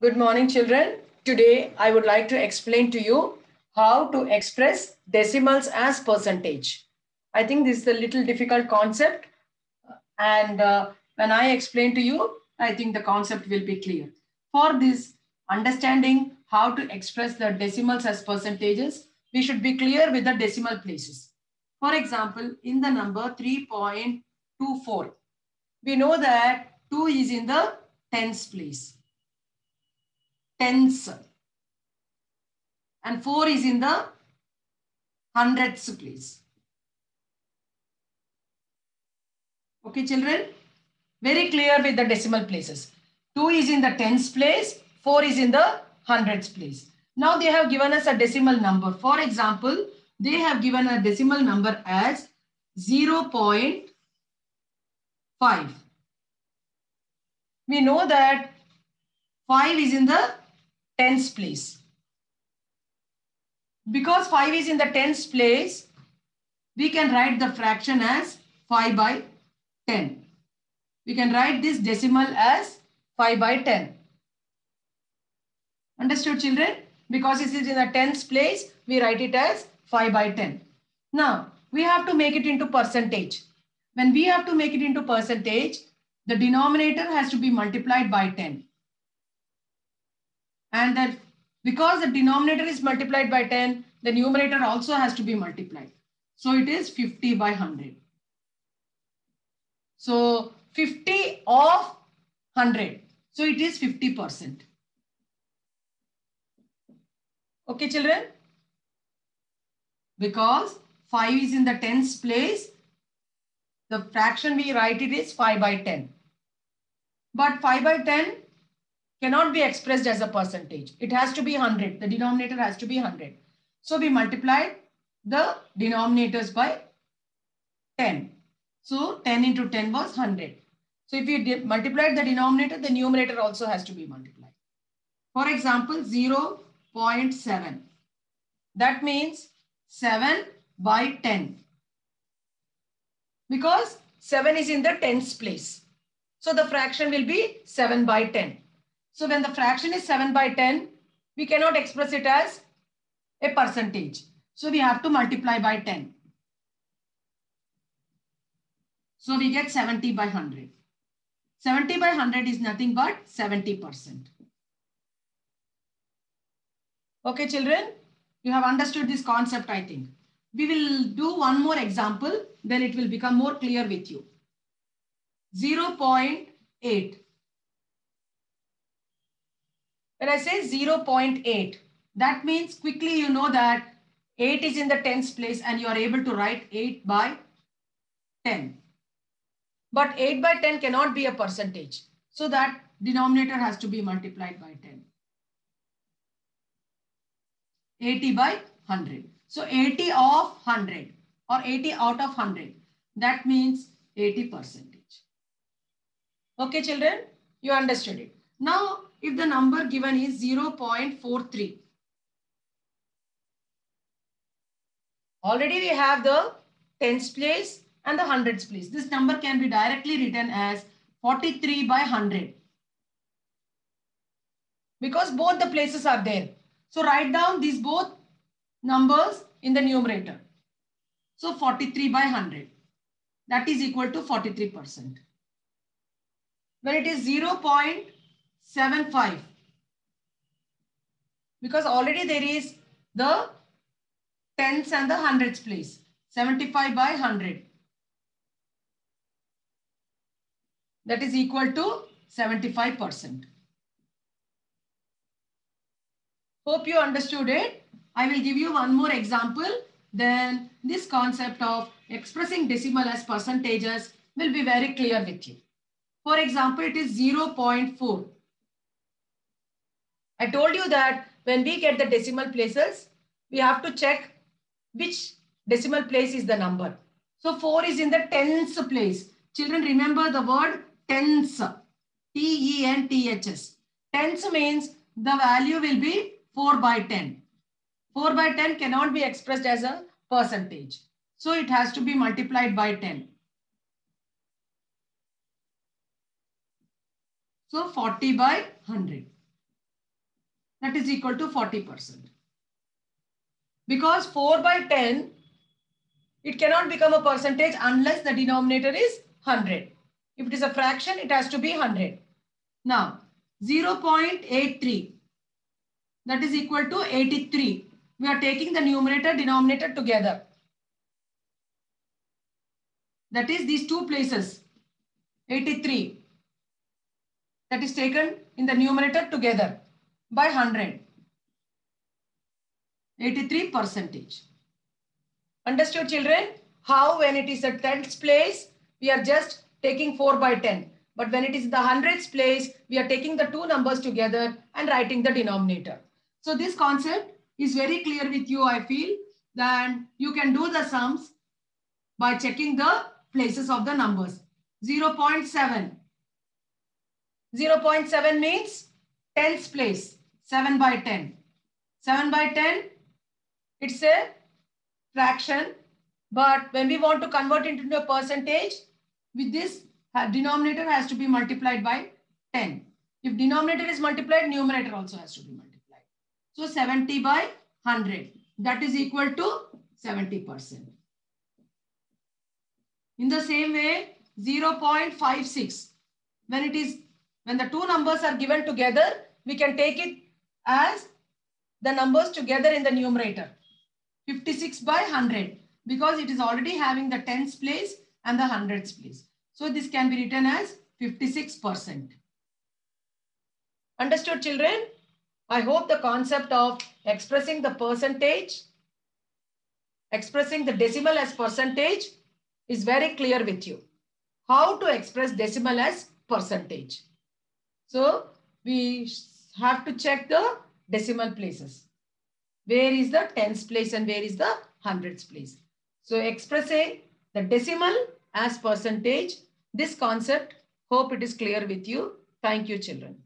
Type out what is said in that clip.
Good morning, children. Today, I would like to explain to you how to express decimals as percentage. I think this is a little difficult concept, and when I explain to you, I think the concept will be clear. For this, understanding how to express the decimals as percentages, we should be clear with the decimal places. For example, in the number 3.24, we know that 2 is in the tens place. Tens, and 4 is in the hundredths place. Okay, children? Very clear with the decimal places. 2 is in the tens place, 4 is in the hundredths place. Now they have given us a decimal number. For example, they have given a decimal number as 0.5. We know that 5 is in the tens place. Because 5 is in the tens place, we can write the fraction as 5 by 10. We can write this decimal as 5 by 10. Understood, children? Because it is in the tens place, we write it as 5 by 10. Now, we have to make it into percentage. When we have to make it into percentage, the denominator has to be multiplied by 10. And that because the denominator is multiplied by 10, the numerator also has to be multiplied. So it is 50 by 100. So 50 of 100. So it is 50%. Okay, children? Because 5 is in the tens place, the fraction we write it is 5 by 10. But 5 by 10 cannot be expressed as a percentage. It has to be 100. The denominator has to be 100. So we multiplied the denominators by 10. So 10 into 10 was 100. So if you multiplied the denominator, the numerator also has to be multiplied. For example, 0.7. That means 7 by 10. Because 7 is in the tens place. So the fraction will be 7 by 10. So when the fraction is 7 by 10, we cannot express it as a percentage. So we have to multiply by 10. So we get 70 by 100. 70 by 100 is nothing but 70%. Okay, children, you have understood this concept, I think. We will do one more example, then it will become more clear with you. 0.8. When I say 0.8, that means quickly you know that 8 is in the tens place and you are able to write 8 by 10. But 8 by 10 cannot be a percentage. So that denominator has to be multiplied by 10. 80 by 100. So 80 of 100 or 80 out of 100. That means 80%. Okay, children, you understood it. Now, if the number given is 0.43. Already we have the tens place and the hundreds place. This number can be directly written as 43 by 100. Because both the places are there. So write down these both numbers in the numerator. So 43 by 100. That is equal to 43%. When it is 0.75. Because already there is the tens and the hundreds place. 75 by 100. That is equal to 75%. Hope you understood it. I will give you one more example. Then this concept of expressing decimal as percentages will be very clear with you. For example, it is 0.4. I told you that when we get the decimal places, we have to check which decimal place is the number. So 4 is in the tens place. Children, remember the word tens. T-E-N-T-H-S. Tens means the value will be 4 by 10. 4 by 10 cannot be expressed as a percentage. So it has to be multiplied by 10. So 40 by 100. that is equal to 40%. Because 4 by 10, it cannot become a percentage unless the denominator is 100. If it is a fraction, it has to be 100. Now, 0.83, that is equal to 83. We are taking the numerator, denominator together. That is these two places, 83. That is taken in the numerator together by 100. 83%. Understood, children? How when it is a tens place, we are just taking 4 by 10. But when it is the hundreds place, we are taking the two numbers together and writing the denominator. So this concept is very clear with you, I feel. Then you can do the sums by checking the places of the numbers. 0.7. 0.7 means tens place, 7 by 10. 7 by 10, it's a fraction. But when we want to convert it into a percentage, with this denominator has to be multiplied by 10. If denominator is multiplied, numerator also has to be multiplied. So 70 by 100, that is equal to 70%. In the same way, 0.56, when the two numbers are given together, we can take it as the numbers together in the numerator. 56 by 100, because it is already having the tens place and the hundreds place. So this can be written as 56%. Understood, children? I hope the concept of expressing the percentage, expressing the decimal as percentage is very clear with you. How to express decimal as percentage. So we have to check the decimal places. Where is the tens place and where is the hundreds place? So expressing the decimal as percentage, this concept, hope it is clear with you. Thank you, children.